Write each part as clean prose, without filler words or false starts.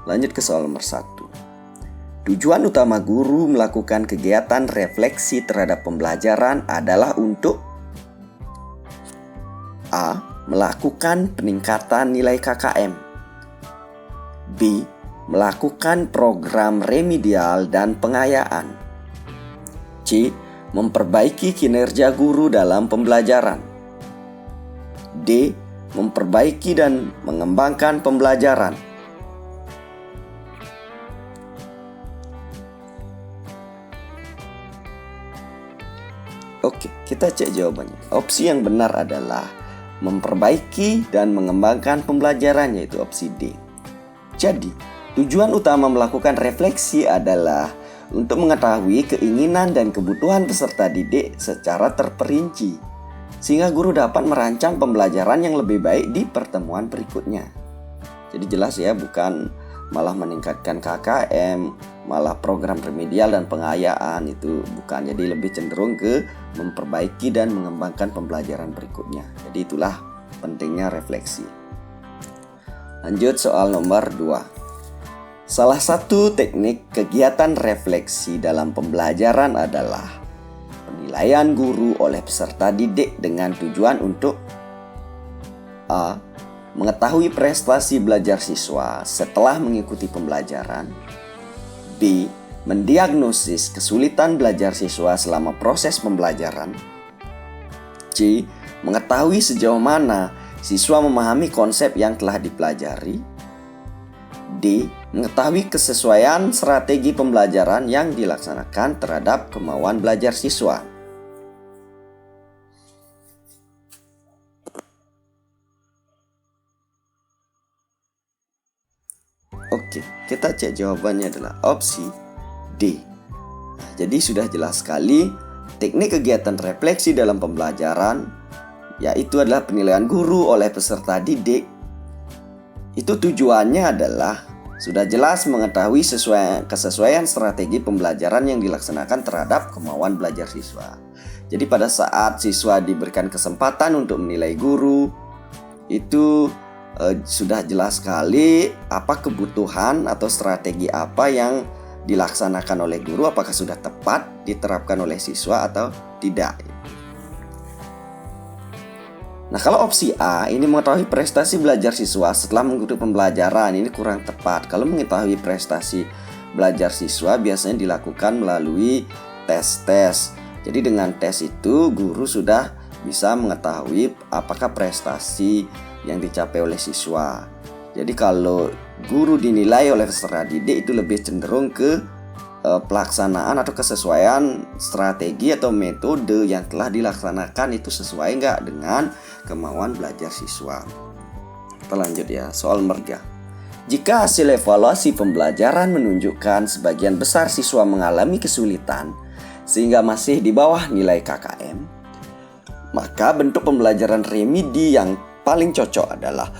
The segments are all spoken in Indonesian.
Lanjut ke soal nomor 1. Tujuan utama guru melakukan kegiatan refleksi terhadap pembelajaran adalah untuk A. Melakukan peningkatan nilai KKM. B. Melakukan program remedial dan pengayaan. C. Memperbaiki kinerja guru dalam pembelajaran. D. Memperbaiki dan mengembangkan pembelajaran. Oke, kita cek jawabannya. Opsi yang benar adalah memperbaiki dan mengembangkan pembelajaran, yaitu opsi D. Jadi, tujuan utama melakukan refleksi adalah untuk mengetahui keinginan dan kebutuhan peserta didik secara terperinci, sehingga guru dapat merancang pembelajaran yang lebih baik di pertemuan berikutnya. Jadi jelas ya, bukan malah meningkatkan KKM, malah program remedial dan pengayaan, itu bukan. Jadi lebih cenderung ke memperbaiki dan mengembangkan pembelajaran berikutnya. Jadi itulah pentingnya refleksi. Lanjut soal nomor 2. Salah satu teknik kegiatan refleksi dalam pembelajaran adalah penilaian guru oleh peserta didik dengan tujuan untuk A. Mengetahui prestasi belajar siswa setelah mengikuti pembelajaran. B. Mendiagnosis kesulitan belajar siswa selama proses pembelajaran. C. Mengetahui sejauh mana siswa memahami konsep yang telah dipelajari. D. Mengetahui kesesuaian strategi pembelajaran yang dilaksanakan terhadap kemauan belajar siswa. Oke, kita cek jawabannya adalah opsi D. Nah, jadi sudah jelas sekali teknik kegiatan refleksi dalam pembelajaran, yaitu adalah penilaian guru oleh peserta didik. Itu tujuannya adalah sudah jelas mengetahui kesesuaian strategi pembelajaran yang dilaksanakan terhadap kemauan belajar siswa. Jadi pada saat siswa diberikan kesempatan untuk menilai guru, itu sudah jelas sekali apa kebutuhan atau strategi apa yang dilaksanakan oleh guru, apakah sudah tepat diterapkan oleh siswa atau tidak. Nah, kalau opsi A ini mengetahui prestasi belajar siswa setelah mengikuti pembelajaran, ini kurang tepat. Kalau mengetahui prestasi belajar siswa biasanya dilakukan melalui tes-tes. Jadi dengan tes itu guru sudah bisa mengetahui apakah prestasi yang dicapai oleh siswa. Jadi kalau guru dinilai oleh peserta didik itu lebih cenderung ke pelaksanaan atau kesesuaian strategi atau metode yang telah dilaksanakan itu sesuai nggak dengan kemauan belajar siswa. Kita lanjut ya, soal merga. Jika hasil evaluasi pembelajaran menunjukkan sebagian besar siswa mengalami kesulitan sehingga masih di bawah nilai KKM, maka bentuk pembelajaran remedi yang paling cocok adalah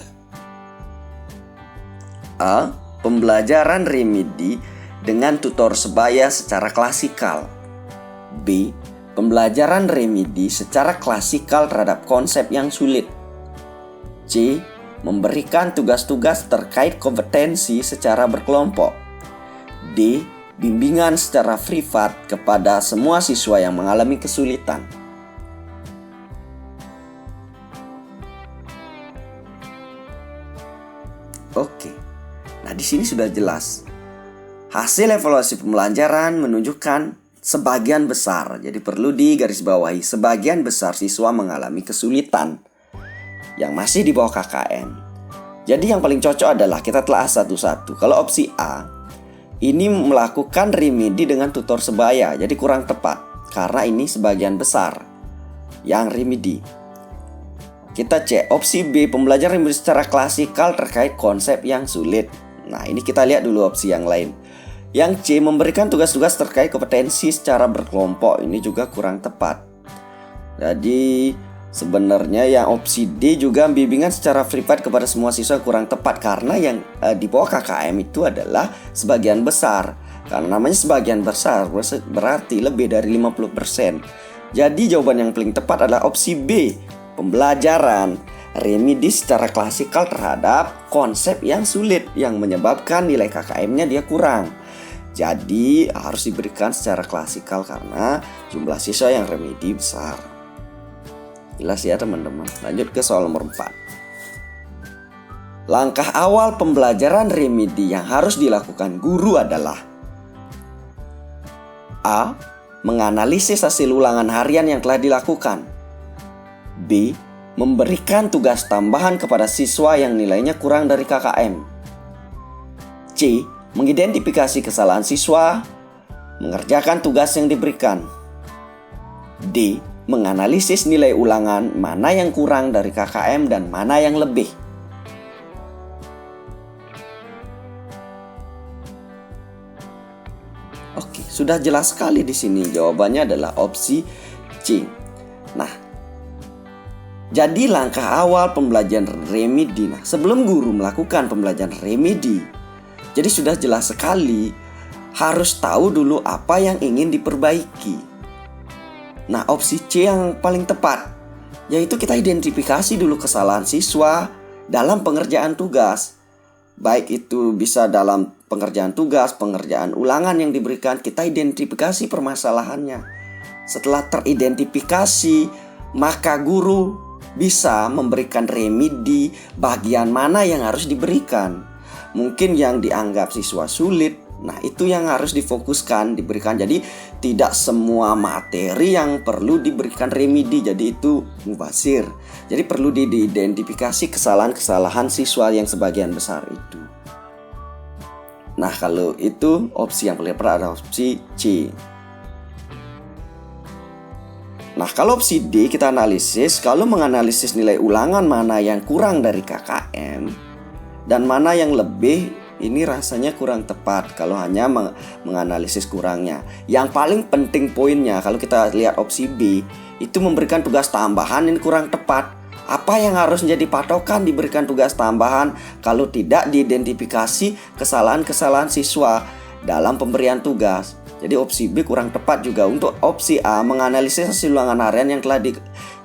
A. Pembelajaran remedi dengan tutor sebaya secara klasikal. B. Pembelajaran remedi secara klasikal terhadap konsep yang sulit. C. Memberikan tugas-tugas terkait kompetensi secara berkelompok. D. Bimbingan secara privat kepada semua siswa yang mengalami kesulitan. Oke. Nah, di sini sudah jelas. Hasil evaluasi pembelajaran menunjukkan sebagian besar. Jadi perlu digarisbawahi, sebagian besar siswa mengalami kesulitan yang masih di bawah KKM. Jadi yang paling cocok adalah kita telah satu-satu. Kalau opsi A, ini melakukan remedi dengan tutor sebaya. Jadi kurang tepat karena ini sebagian besar yang remedi. Kita cek opsi B, pembelajaran remedi secara klasikal terkait konsep yang sulit. Nah, ini kita lihat dulu opsi yang lain. Yang C, memberikan tugas-tugas terkait kompetensi secara berkelompok. Ini juga kurang tepat. Jadi sebenarnya yang opsi D juga bimbingan secara privat kepada semua siswa kurang tepat karena yang di bawah KKM itu adalah sebagian besar. Karena namanya sebagian besar berarti lebih dari 50%. Jadi jawaban yang paling tepat adalah opsi B, pembelajaran remedi secara klasikal terhadap konsep yang sulit yang menyebabkan nilai KKM-nya dia kurang. Jadi harus diberikan secara klasikal karena jumlah siswa yang remedi besar. Jelas ya teman-teman. Lanjut ke soal nomor 4. Langkah awal pembelajaran remedi yang harus dilakukan guru adalah A. Menganalisis hasil ulangan harian yang telah dilakukan. B. Memberikan tugas tambahan kepada siswa yang nilainya kurang dari KKM. C. Mengidentifikasi kesalahan siswa, mengerjakan tugas yang diberikan. D. Menganalisis nilai ulangan mana yang kurang dari KKM dan mana yang lebih. Oke, sudah jelas sekali di sini. Jawabannya adalah opsi C. Nah, jadi langkah awal pembelajaran remedi. Nah, sebelum guru melakukan pembelajaran remedi, jadi sudah jelas sekali harus tahu dulu apa yang ingin diperbaiki. Nah, opsi C yang paling tepat, yaitu kita identifikasi dulu kesalahan siswa dalam pengerjaan tugas. Baik itu bisa dalam pengerjaan tugas, pengerjaan ulangan yang diberikan, kita identifikasi permasalahannya. Setelah teridentifikasi, maka guru bisa memberikan remedi bagian mana yang harus diberikan. Mungkin yang dianggap siswa sulit, nah itu yang harus difokuskan, diberikan. Jadi tidak semua materi yang perlu diberikan remedi, jadi itu mubazir. Jadi perlu diidentifikasi kesalahan-kesalahan siswa yang sebagian besar itu. Nah, kalau itu opsi yang paling tepat adalah opsi C. Nah, kalau opsi D kita analisis, kalau menganalisis nilai ulangan mana yang kurang dari KKM dan mana yang lebih, ini rasanya kurang tepat kalau hanya menganalisis kurangnya. Yang paling penting poinnya kalau kita lihat opsi B, itu memberikan tugas tambahan, ini kurang tepat. Apa yang harus menjadi patokan diberikan tugas tambahan kalau tidak diidentifikasi kesalahan-kesalahan siswa dalam pemberian tugas? Jadi opsi B kurang tepat juga. Untuk opsi A, menganalisis hasil ulangan harian yang telah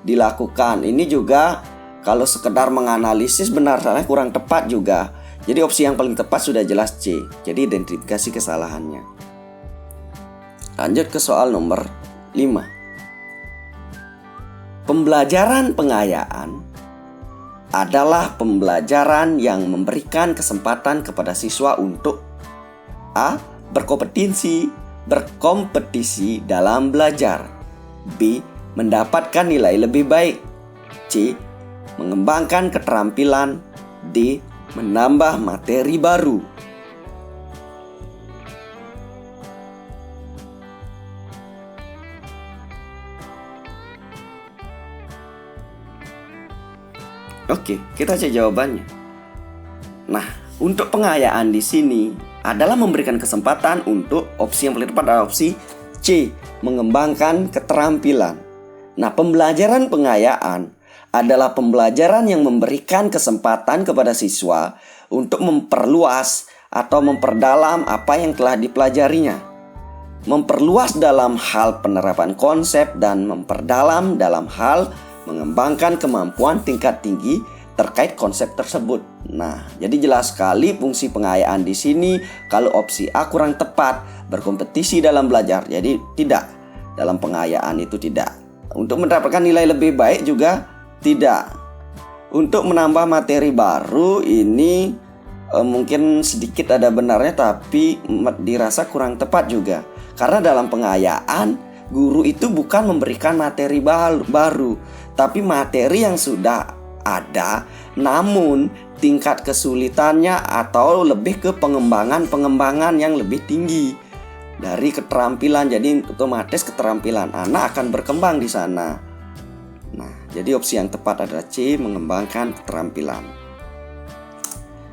dilakukan. Ini juga kalau sekedar menganalisis benar salahnya kurang tepat juga. Jadi opsi yang paling tepat sudah jelas C. Jadi identifikasi kesalahannya. Lanjut ke soal nomor 5. Pembelajaran pengayaan adalah pembelajaran yang memberikan kesempatan kepada siswa untuk A. Berkompetisi dalam belajar. B. Mendapatkan nilai lebih baik. C. Mengembangkan keterampilan. D. Menambah materi baru. Oke, kita cek jawabannya. Nah, untuk pengayaan di sini adalah memberikan kesempatan untuk opsi yang paling tepat adalah opsi C, mengembangkan keterampilan. Nah, pembelajaran pengayaan adalah pembelajaran yang memberikan kesempatan kepada siswa untuk memperluas atau memperdalam apa yang telah dipelajarinya. Memperluas dalam hal penerapan konsep dan memperdalam dalam hal mengembangkan kemampuan tingkat tinggi terkait konsep tersebut. Nah, jadi jelas sekali fungsi pengayaan di sini. Kalau opsi A kurang tepat, berkompetisi dalam belajar. Jadi tidak, dalam pengayaan itu tidak. Untuk mendapatkan nilai lebih baik juga tidak. Untuk menambah materi baru ini mungkin sedikit ada benarnya, tapi dirasa kurang tepat juga. Karena dalam pengayaan, guru itu bukan memberikan materi baru, tapi materi yang sudah ada, namun tingkat kesulitannya atau lebih ke pengembangan yang lebih tinggi dari keterampilan. Jadi otomatis keterampilan anak akan berkembang di sana. Nah, jadi opsi yang tepat adalah C, mengembangkan keterampilan.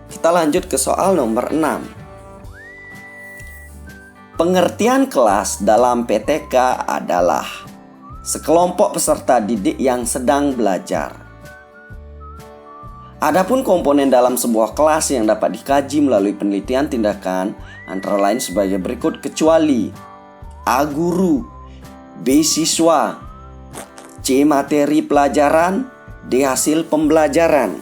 Kita lanjut ke soal nomor 6. Pengertian kelas dalam PTK adalah sekelompok peserta didik yang sedang belajar. Adapun komponen dalam sebuah kelas yang dapat dikaji melalui penelitian tindakan antara lain sebagai berikut, kecuali A. Guru, B. Siswa, C. Materi pelajaran, D. Hasil pembelajaran.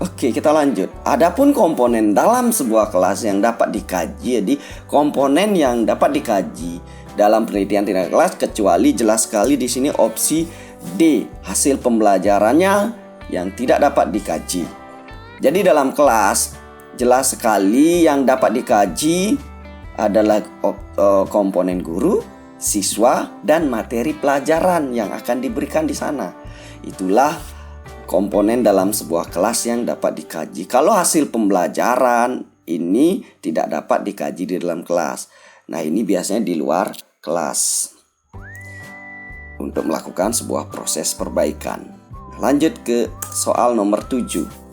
Oke, kita lanjut. Adapun komponen dalam sebuah kelas yang dapat dikaji, jadi komponen yang dapat dikaji dalam penelitian tindak kelas, kecuali jelas sekali di sini opsi D, hasil pembelajarannya yang tidak dapat dikaji. Jadi dalam kelas jelas sekali yang dapat dikaji adalah komponen guru, siswa, dan materi pelajaran yang akan diberikan di sana. Itulah komponen dalam sebuah kelas yang dapat dikaji. Kalau hasil pembelajaran ini tidak dapat dikaji di dalam kelas. Nah, ini biasanya di luar kelas untuk melakukan sebuah proses perbaikan. Lanjut ke soal nomor 7.